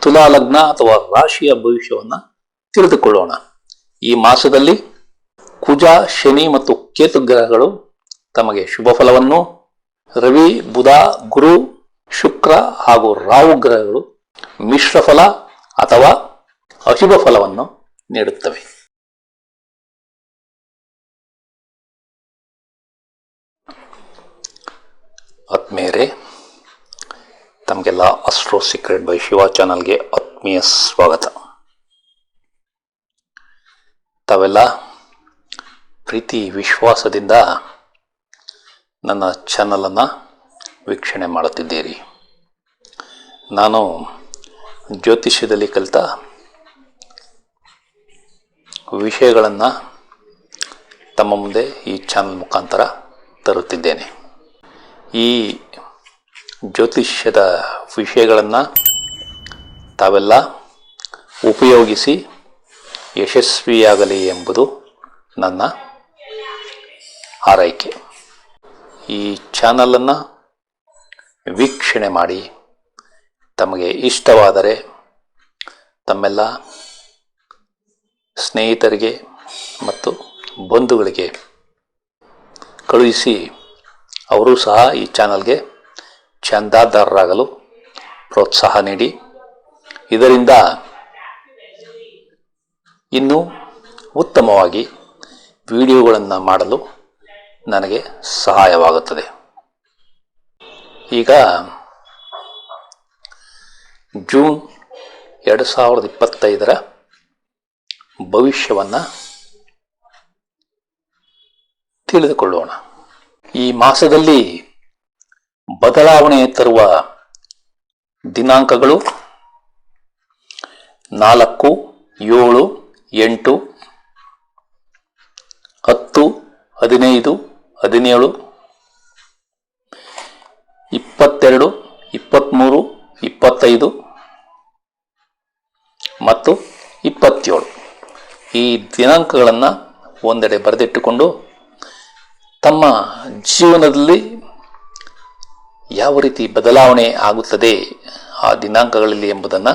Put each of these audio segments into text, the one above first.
ತುಲಾ ಲಗ್ನ ಅಥವಾ ರಾಶಿಯ ಭವಿಷ್ಯವನ್ನ ತಿಳಿದುಕೊಳ್ಳೋಣ. ಈ ಮಾಸದಲ್ಲಿ ಕುಜ, ಶನಿ ಮತ್ತು ಕೇತು ಗ್ರಹಗಳು ತಮಗೆ ಶುಭ ಫಲವನ್ನು, ರವಿ, ಬುಧ, ಗುರು, ಶುಕ್ರ ಹಾಗೂ ರಾಹು ಗ್ರಹಗಳು ಮಿಶ್ರ ಫಲ ಅಥವಾ ಅಶುಭ ಫಲವನ್ನು ನೀಡುತ್ತವೆ. ಆತ್ಮೀಯರೇ, ತಮಗೆಲ್ಲ ಅಸ್ಟ್ರೋ ಸೀಕ್ರೆಟ್ ಬೈ ಶಿವ ಚಾನಲ್ಗೆ ಆತ್ಮೀಯ ಸ್ವಾಗತ. ತಾವೆಲ್ಲ ಪ್ರೀತಿ ವಿಶ್ವಾಸದಿಂದ ನನ್ನ ಚಾನಲನ್ನು ವೀಕ್ಷಣೆ ಮಾಡುತ್ತಿದ್ದೀರಿ. ನಾನು ಜ್ಯೋತಿಷ್ಯದಲ್ಲಿ ಕಲಿತ ವಿಷಯಗಳನ್ನು ತಮ್ಮ ಮುಂದೆ ಈ ಚಾನಲ್ ಮುಖಾಂತರ ತರುತ್ತಿದ್ದೇನೆ. ಈ ಜ್ಯೋತಿಷ್ಯದ ವಿಷಯಗಳನ್ನು ತಾವೆಲ್ಲ ಉಪಯೋಗಿಸಿ ಯಶಸ್ವಿಯಾಗಲಿ ಎಂಬುದು ನನ್ನ ಹಾರೈಕೆ. ಈ ಚಾನಲನ್ನು ವೀಕ್ಷಣೆ ಮಾಡಿ ತಮಗೆ ಇಷ್ಟವಾದರೆ ತಮ್ಮೆಲ್ಲ ಸ್ನೇಹಿತರಿಗೆ ಮತ್ತು ಬಂಧುಗಳಿಗೆ ಕಳುಹಿಸಿ ಅವರು ಸಹ ಈ ಚಾನಲ್ಗೆ ಚಂದಾದಾರರಾಗಲು ಪ್ರೋತ್ಸಾಹ ನೀಡಿ. ಇದರಿಂದ ಇನ್ನೂ ಉತ್ತಮವಾಗಿ ವಿಡಿಯೋಗಳನ್ನು ಮಾಡಲು ನನಗೆ ಸಹಾಯವಾಗುತ್ತದೆ. ಈಗ ಜೂನ್ 2025 ಭವಿಷ್ಯವನ್ನು ತಿಳಿದುಕೊಳ್ಳೋಣ. ಈ ಮಾಸದಲ್ಲಿ ಬದಲಾವಣೆ ತರುವ ದಿನಾಂಕಗಳು 4, 7, 8, 10, 15, 17, 22, 23, 25 ಮತ್ತು 27 ಈ ದಿನಾಂಕಗಳನ್ನು ಒಂದೆಡೆ ಬರೆದಿಟ್ಟುಕೊಂಡು ತಮ್ಮ ಜೀವನದಲ್ಲಿ ಯಾವ ರೀತಿ ಬದಲಾವಣೆ ಆಗುತ್ತದೆ ಆ ದಿನಾಂಕಗಳಲ್ಲಿ ಎಂಬುದನ್ನು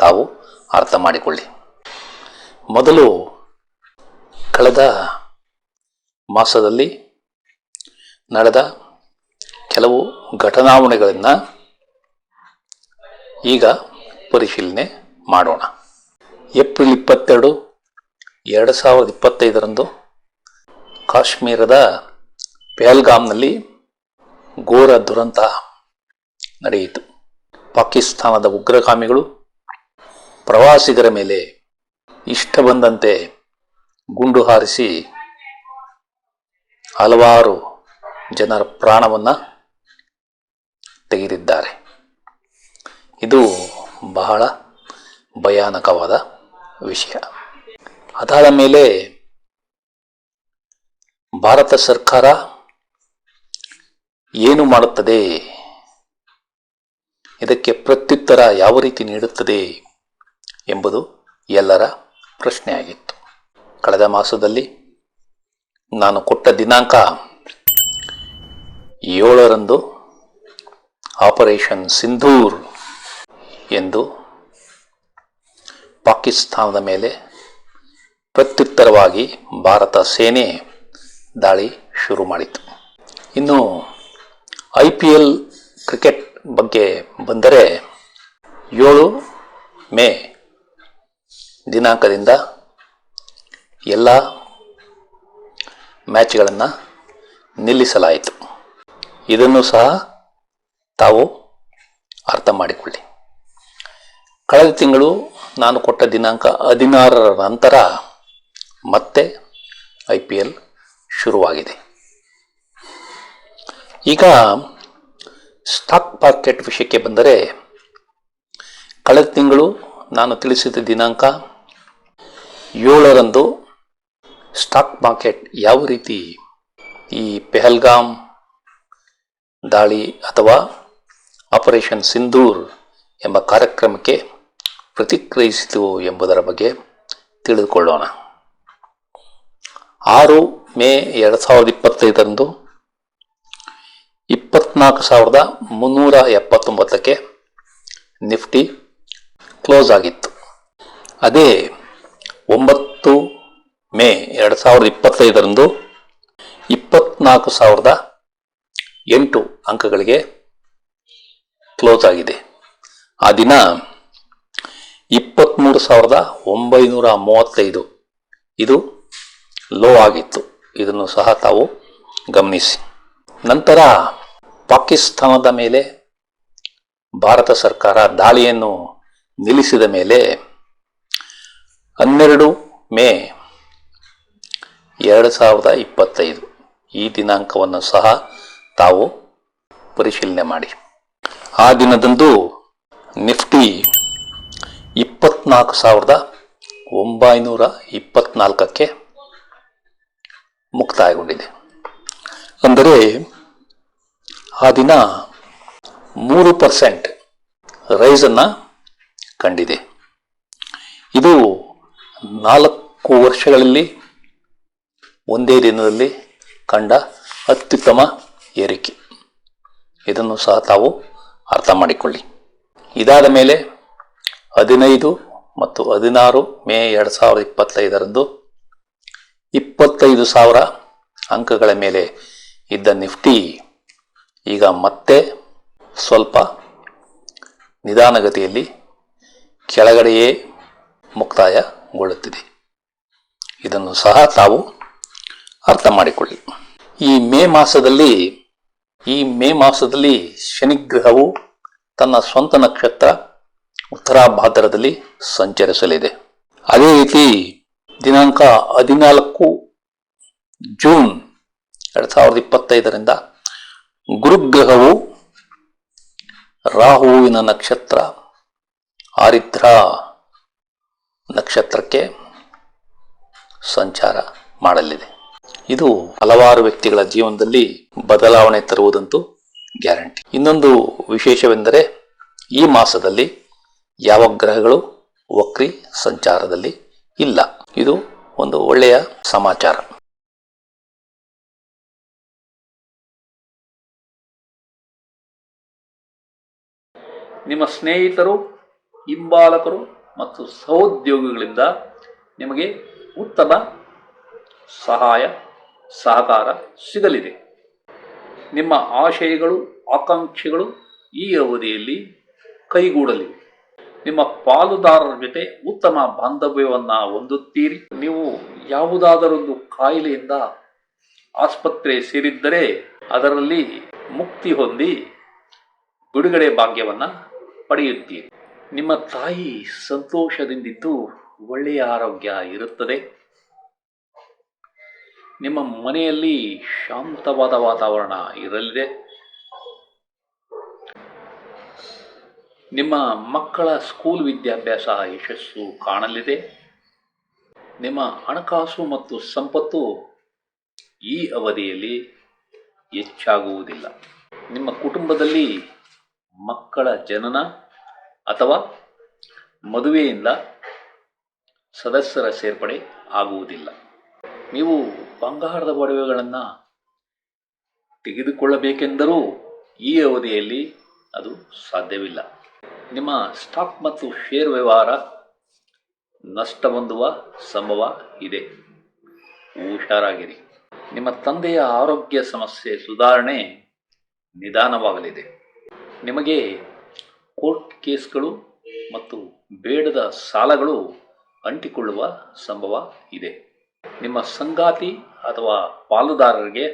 ತಾವು ಅರ್ಥ ಮಾಡಿಕೊಳ್ಳಿ. ಮೊದಲು ಕಳೆದ ಮಾಸದಲ್ಲಿ ನಡೆದ ಕೆಲವು ಘಟನಾವಣೆಗಳನ್ನು ಈಗ ಪರಿಶೀಲನೆ ಮಾಡೋಣ. ಏಪ್ರಿಲ್ 22, 2025 ಕಾಶ್ಮೀರದ ಪಹಲ್ಗಾಮ್ನಲ್ಲಿ ಘೋರ ದುರಂತ ನಡೆಯಿತು. ಪಾಕಿಸ್ತಾನದ ಉಗ್ರಗಾಮಿಗಳು ಪ್ರವಾಸಿಗರ ಮೇಲೆ ಇಷ್ಟ ಬಂದಂತೆ ಗುಂಡು ಹಾರಿಸಿ ಹಲವಾರು ಜನರ ಪ್ರಾಣವನ್ನು ತೆಗೆದಿದ್ದಾರೆ. ಇದು ಬಹಳ ಭಯಾನಕವಾದ ವಿಷಯ. ಅದಾದ ಮೇಲೆ ಭಾರತ ಸರ್ಕಾರ ಏನು ಮಾಡುತ್ತದೆ, ಇದಕ್ಕೆ ಪ್ರತ್ಯುತ್ತರ ಯಾವ ರೀತಿ ನೀಡುತ್ತದೆ ಎಂಬುದು ಎಲ್ಲರ ಪ್ರಶ್ನೆಯಾಗಿತ್ತು. ಕಳೆದ ಮಾಸದಲ್ಲಿ ನಾನು ಕೊಟ್ಟ ದಿನಾಂಕ 7 ಆಪರೇಷನ್ ಸಿಂಧೂರ್ ಎಂದು ಪಾಕಿಸ್ತಾನದ ಮೇಲೆ ಪ್ರತ್ಯುತ್ತರವಾಗಿ ಭಾರತ ಸೇನೆ ದಾಳಿ ಶುರು ಮಾಡಿತು. ಇನ್ನು IPL ಕ್ರಿಕೆಟ್ ಬಗ್ಗೆ ಬಂದರೆ 7 ಮೇ ದಿನಾಂಕದಿಂದ ಎಲ್ಲ ಮ್ಯಾಚ್ಗಳನ್ನು ನಿಲ್ಲಿಸಲಾಯಿತು. ಇದನ್ನು ಸಹ ತಾವು ಅರ್ಥ ಮಾಡಿಕೊಳ್ಳಿ. ಕಳೆದ ತಿಂಗಳು ನಾನು ಕೊಟ್ಟ ದಿನಾಂಕ 16 ನಂತರ ಮತ್ತೆ IPL ಶುರುವಾಗಿದೆ. ಈಗ ಸ್ಟಾಕ್ ಮಾರ್ಕೆಟ್ ವಿಷಯಕ್ಕೆ ಬಂದರೆ ಕಳೆದ ತಿಂಗಳು ನಾನು ತಿಳಿಸಿದ ದಿನಾಂಕ 7 ಸ್ಟಾಕ್ ಮಾರ್ಕೆಟ್ ಯಾವ ರೀತಿ ಈ ಪಹಲ್ಗಾಮ್ ದಾಳಿ ಅಥವಾ ಆಪರೇಷನ್ ಸಿಂಧೂರ್ ಎಂಬ ಕಾರ್ಯಕ್ರಮಕ್ಕೆ ಪ್ರತಿಕ್ರಿಯಿಸಿತು ಎಂಬುದರ ಬಗ್ಗೆ ತಿಳಿದುಕೊಳ್ಳೋಣ. 6 ಮೇ 2025 24,379ಕ್ಕೆ ನಿಫ್ಟಿ ಕ್ಲೋಸ್ ಆಗಿತ್ತು. ಅದೇ 9 ಮೇ 2025ರಂದು 24,008 ಅಂಕಗಳಿಗೆ ಕ್ಲೋಸ್ ಆಗಿದೆ. ಆ ದಿನ 23,935 ಇದು ಲೋ ಆಗಿತ್ತು. ಇದನ್ನು ಸಹ ತಾವು ಗಮನಿಸಿ. ನಂತರ ಪಾಕಿಸ್ತಾನದ ಮೇಲೆ ಭಾರತ ಸರ್ಕಾರ ದಾಳಿಯನ್ನು ನಿಲ್ಲಿಸಿದ ಮೇಲೆ 12 ಮೇ 2025 ಈ ದಿನಾಂಕವನ್ನು ಸಹ ತಾವು ಪರಿಶೀಲನೆ ಮಾಡಿ. ಆ ದಿನದಂದು ನಿಫ್ಟಿ 24,924ಕ್ಕೆ ಮುಕ್ತಾಯಗೊಂಡಿದೆ. ಅಂದರೆ ಆ ದಿನ 3% ರೈಸನ್ನು ಕಂಡಿದೆ. ಇದು 4 ವರ್ಷಗಳಲ್ಲಿ ಒಂದೇ ದಿನದಲ್ಲಿ ಕಂಡ ಅತ್ಯುತ್ತಮ ಏರಿಕೆ. ಇದನ್ನು ಸಹ ತಾವು ಅರ್ಥ ಮಾಡಿಕೊಳ್ಳಿ. ಇದಾದ ಮೇಲೆ 15 ಮತ್ತು 16 ಮೇ 2025ರಂದು 25,000 ಅಂಕಗಳ ಮೇಲೆ ಇದ್ದ ನಿಫ್ಟಿ ಈಗ ಮತ್ತೆ ಸ್ವಲ್ಪ ನಿಧಾನಗತಿಯಲ್ಲಿ ಕೆಳಗಡೆಯೇ ಮುಕ್ತಾಯಗೊಳ್ಳುತ್ತಿದೆ. ಇದನ್ನು ಸಹ ತಾವು ಅರ್ಥ ಮಾಡಿಕೊಳ್ಳಿ. ಈ ಮೇ ಮಾಸದಲ್ಲಿ ಶನಿಗ್ರಹವು ತನ್ನ ಸ್ವಂತ ನಕ್ಷತ್ರ ಉತ್ತರಾಭಾದ್ರದಲ್ಲಿ ಸಂಚರಿಸಲಿದೆ. ಅದೇ ರೀತಿ ದಿನಾಂಕ 14 ಜೂನ್ 2025ರಿಂದ ಗುರುಗ್ರಹವು ರಾಹುವಿನ ನಕ್ಷತ್ರ ಆರಿದ್ರ ನಕ್ಷತ್ರಕ್ಕೆ ಸಂಚಾರ ಮಾಡಲಿದೆ. ಇದು ಹಲವಾರು ವ್ಯಕ್ತಿಗಳ ಜೀವನದಲ್ಲಿ ಬದಲಾವಣೆ ತರುವುದಂತೂ ಗ್ಯಾರಂಟಿ. ಇನ್ನೊಂದು ವಿಶೇಷವೆಂದರೆ ಈ ಮಾಸದಲ್ಲಿ ಯಾವ ಗ್ರಹಗಳು ವಕ್ರಿ ಸಂಚಾರದಲ್ಲಿ ಇಲ್ಲ. ಇದು ಒಂದು ಒಳ್ಳೆಯ ಸಮಾಚಾರ. ನಿಮ್ಮ ಸ್ನೇಹಿತರು, ಹಿಂಬಾಲಕರು ಮತ್ತು ಸಹೋದ್ಯೋಗಿಗಳಿಂದ ನಿಮಗೆ ಉತ್ತಮ ಸಹಾಯ ಸಹಕಾರ ಸಿಗಲಿದೆ. ನಿಮ್ಮ ಆಶಯಗಳು ಆಕಾಂಕ್ಷೆಗಳು ಈ ಅವಧಿಯಲ್ಲಿ ಕೈಗೂಡಲಿವೆ. ನಿಮ್ಮ ಪಾಲುದಾರರ ಜೊತೆ ಉತ್ತಮ ಬಾಂಧವ್ಯವನ್ನು ಹೊಂದುತ್ತೀರಿ. ನೀವು ಯಾವುದಾದರೊಂದು ಕಾಯಿಲೆಯಿಂದ ಆಸ್ಪತ್ರೆ ಸೇರಿದ್ದರೆ ಅದರಲ್ಲಿ ಮುಕ್ತಿ ಹೊಂದಿ ಬಿಡುಗಡೆ ಭಾಗ್ಯವನ್ನು ಪಡೆಯುತ್ತೀರಿ. ನಿಮ್ಮ ತಾಯಿ ಸಂತೋಷದಿಂದಿದ್ದು ಒಳ್ಳೆಯ ಆರೋಗ್ಯ ಇರುತ್ತದೆ. ನಿಮ್ಮ ಮನೆಯಲ್ಲಿ ಶಾಂತವಾದ ವಾತಾವರಣ ಇರಲಿದೆ. ನಿಮ್ಮ ಮಕ್ಕಳ ಸ್ಕೂಲ್ ವಿದ್ಯಾಭ್ಯಾಸ ಯಶಸ್ಸು ಕಾಣಲಿದೆ. ನಿಮ್ಮ ಹಣಕಾಸು ಮತ್ತು ಸಂಪತ್ತು ಈ ಅವಧಿಯಲ್ಲಿ ಹೆಚ್ಚಾಗುವುದಿಲ್ಲ. ನಿಮ್ಮ ಕುಟುಂಬದಲ್ಲಿ ಮಕ್ಕಳ ಜನನ ಅಥವಾ ಮದುವೆಯಿಂದ ಸದಸ್ಯರ ಸೇರ್ಪಡೆ ಆಗುವುದಿಲ್ಲ. ನೀವು ಬಂಗಾರದ ಒಡವೆಗಳನ್ನು ತೆಗೆದುಕೊಳ್ಳಬೇಕೆಂದರೂ ಈ ಅವಧಿಯಲ್ಲಿ ಅದು ಸಾಧ್ಯವಿಲ್ಲ. ನಿಮ್ಮ ಸ್ಟಾಕ್ ಮತ್ತು ಶೇರ್ ವ್ಯವಹಾರ ನಷ್ಟ ಹೊಂದುವ ಸಂಭವ ಇದೆ. ಹುಷಾರಾಗಿರಿ. ನಿಮ್ಮ ತಂದೆಯ ಆರೋಗ್ಯ ಸಮಸ್ಯೆ ಸುಧಾರಣೆ ನಿಧಾನವಾಗಲಿದೆ. ನಿಮಗೆ ಕೋರ್ಟ್ ಕೇಸ್ಗಳು ಮತ್ತು ಬೇಡದ ಸಾಲಗಳು ಅಂಟಿಕೊಳ್ಳುವ ಸಂಭವ ಇದೆ. ನಿಮ್ಮ ಸಂಗಾತಿ ಅಥವಾ ಪಾಲುದಾರರಿಗೆ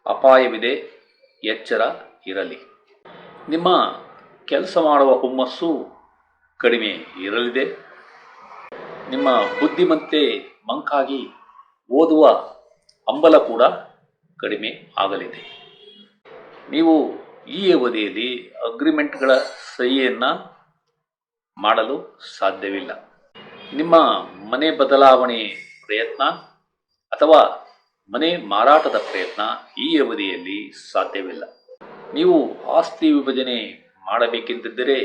ಅಪಾಯವಿದೆ, ಎಚ್ಚರ ಇರಲಿ. ನಿಮ್ಮ ಕೆಲಸ ಮಾಡುವ ಹುಮ್ಮಸ್ಸು ಕಡಿಮೆ ಇರಲಿದೆ. ನಿಮ್ಮ ಬುದ್ಧಿಮತ್ತೆ ಮಂಕಾಗಿ ಓದುವ ಹಂಬಲ ಕೂಡ ಕಡಿಮೆ ಆಗಲಿದೆ. ನೀವು ಈ ಅವಧಿಯಲ್ಲಿ ಅಗ್ರಿಮೆಂಟ್ಗಳ ಸಹಿಯನ್ನು ಮಾಡಲು ಸಾಧ್ಯವಿಲ್ಲ. ನಿಮ್ಮ ಮನೆ ಬದಲಾವಣೆ ಪ್ರಯತ್ನ ಅಥವಾ ಮನೆ ಮಾರಾಟದ ಪ್ರಯತ್ನ ಈ ಅವಧಿಯಲ್ಲಿ ಸಾಧ್ಯವಿಲ್ಲ. ನೀವು ಆಸ್ತಿ ವಿಭಜನೆ ಮಾಡಬೇಕೆಂದಿದ್ದರೆ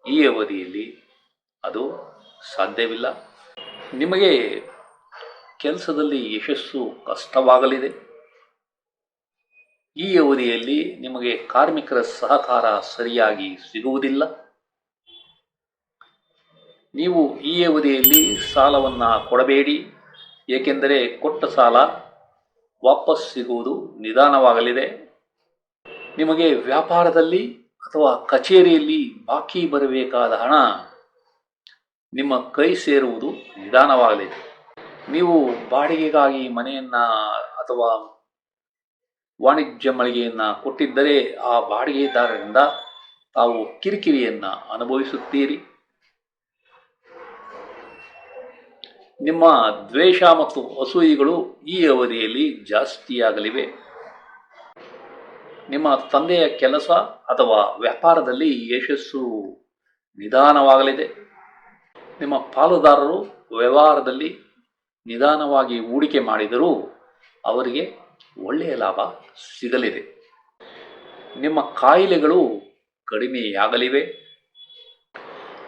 ಈ ಅವಧಿಯಲ್ಲಿ ಅದು ಸಾಧ್ಯವಿಲ್ಲ. ನಿಮಗೆ ಕೆಲಸದಲ್ಲಿ ಯಶಸ್ಸು ಕಷ್ಟವಾಗಲಿದೆ. ಈ ಅವಧಿಯಲ್ಲಿ ನಿಮಗೆ ಕಾರ್ಮಿಕರ ಸಹಕಾರ ಸರಿಯಾಗಿ ಸಿಗುವುದಿಲ್ಲ. ನೀವು ಈ ಅವಧಿಯಲ್ಲಿ ಸಾಲವನ್ನು ಕೊಡಬೇಡಿ, ಏಕೆಂದರೆ ಕೊಟ್ಟ ಸಾಲ ವಾಪಸ್ ಸಿಗುವುದು ನಿಧಾನವಾಗಲಿದೆ. ನಿಮಗೆ ವ್ಯಾಪಾರದಲ್ಲಿ ಅಥವಾ ಕಚೇರಿಯಲ್ಲಿ ಬಾಕಿ ಬರಬೇಕಾದ ಹಣ ನಿಮ್ಮ ಕೈ ಸೇರುವುದು ನಿಧಾನವಾಗಲಿದೆ. ನೀವು ಬಾಡಿಗೆಗಾಗಿ ಮನೆಯನ್ನು ಅಥವಾ ವಾಣಿಜ್ಯ ಮಳಿಗೆಯನ್ನು ಕೊಟ್ಟಿದ್ದರೆ ಆ ಬಾಡಿಗೆದಾರರಿಂದ ತಾವು ಕಿರಿಕಿರಿಯನ್ನು ಅನುಭವಿಸುತ್ತೀರಿ. ನಿಮ್ಮ ದ್ವೇಷ ಮತ್ತು ಅಸೂಯೆಗಳು ಈ ಅವಧಿಯಲ್ಲಿ ಜಾಸ್ತಿಯಾಗಲಿವೆ. ನಿಮ್ಮ ತಂದೆಯ ಕೆಲಸ ಅಥವಾ ವ್ಯಾಪಾರದಲ್ಲಿ ಯಶಸ್ಸು ನಿಧಾನವಾಗಲಿದೆ. ನಿಮ್ಮ ಪಾಲುದಾರರು ವ್ಯವಹಾರದಲ್ಲಿ ನಿಧಾನವಾಗಿ ಹೂಡಿಕೆ ಮಾಡಿದರೂ ಅವರಿಗೆ ಒಳ್ಳೆಯ ಲಾಭ ಸಿಗಲಿದೆ. ನಿಮ್ಮ ಕಾಯಿಲೆಗಳು ಕಡಿಮೆಯಾಗಲಿವೆ.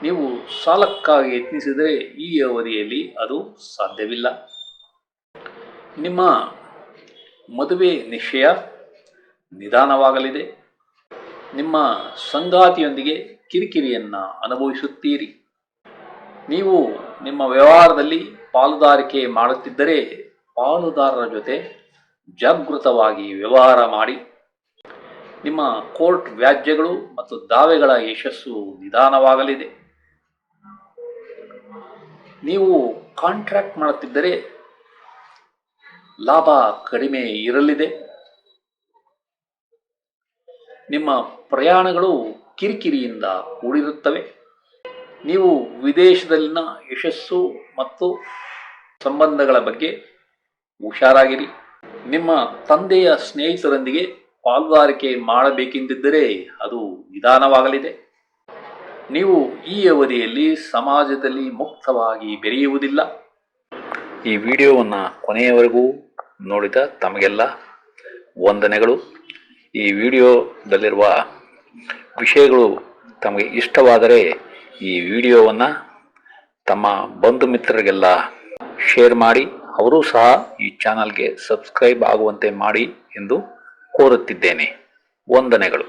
ನೀವು ಸಾಲಕ್ಕಾಗಿ ಯತ್ನಿಸಿದರೆ ಈ ಅವಧಿಯಲ್ಲಿ ಅದು ಸಾಧ್ಯವಿಲ್ಲ. ನಿಮ್ಮ ಮದುವೆ ನಿಶ್ಚಯ ನಿಧಾನವಾಗಲಿದೆ. ನಿಮ್ಮ ಸಂಗಾತಿಯೊಂದಿಗೆ ಕಿರಿಕಿರಿಯನ್ನು ಅನುಭವಿಸುತ್ತೀರಿ. ನೀವು ನಿಮ್ಮ ವ್ಯವಹಾರದಲ್ಲಿ ಪಾಲುದಾರಿಕೆ ಮಾಡುತ್ತಿದ್ದರೆ ಪಾಲುದಾರರ ಜೊತೆ ಜಾಗೃತವಾಗಿ ವ್ಯವಹಾರ ಮಾಡಿ. ನಿಮ್ಮ ಕೋರ್ಟ್ ವ್ಯಾಜ್ಯಗಳು ಮತ್ತು ದಾವೆಗಳ ಯಶಸ್ಸು ನಿಧಾನವಾಗಲಿದೆ. ನೀವು ಕಾಂಟ್ರಾಕ್ಟ್ ಮಾಡುತ್ತಿದ್ದರೆ ಲಾಭ ಕಡಿಮೆ ಇರಲಿದೆ. ನಿಮ್ಮ ಪ್ರಯಾಣಗಳು ಕಿರಿಕಿರಿಯಿಂದ ಕೂಡಿರುತ್ತವೆ. ನೀವು ವಿದೇಶದಲ್ಲಿನ ಯಶಸ್ಸು ಮತ್ತು ಸಂಬಂಧಗಳ ಬಗ್ಗೆ ಹುಷಾರಾಗಿರಿ. ನಿಮ್ಮ ತಂದೆಯ ಸ್ನೇಹಿತರೊಂದಿಗೆ ಪಾಲುದಾರಿಕೆ ಮಾಡಬೇಕೆಂದಿದ್ದರೆ ಅದು ನಿಧಾನವಾಗಲಿದೆ. ನೀವು ಈ ಅವಧಿಯಲ್ಲಿ ಸಮಾಜದಲ್ಲಿ ಮುಕ್ತವಾಗಿ ಬೆರೆಯುವುದಿಲ್ಲ. ಈ ವಿಡಿಯೋವನ್ನು ಕೊನೆಯವರೆಗೂ ನೋಡಿದ ತಮಗೆಲ್ಲ ವಂದನೆಗಳು. ಈ ವಿಡಿಯೋದಲ್ಲಿರುವ ವಿಷಯಗಳು ತಮಗೆ ಇಷ್ಟವಾದರೆ ಈ ವಿಡಿಯೋವನ್ನು ತಮ್ಮ ಬಂಧು ಮಿತ್ರರಿಗೆಲ್ಲ ಶೇರ್ ಮಾಡಿ, ಅವರೂ ಸಹ ಈ ಚಾನಲ್ಗೆ ಸಬ್ಸ್ಕ್ರೈಬ್ ಆಗುವಂತೆ ಮಾಡಿ ಎಂದು ಕೋರುತ್ತಿದ್ದೇನೆ. ವಂದನೆಗಳು.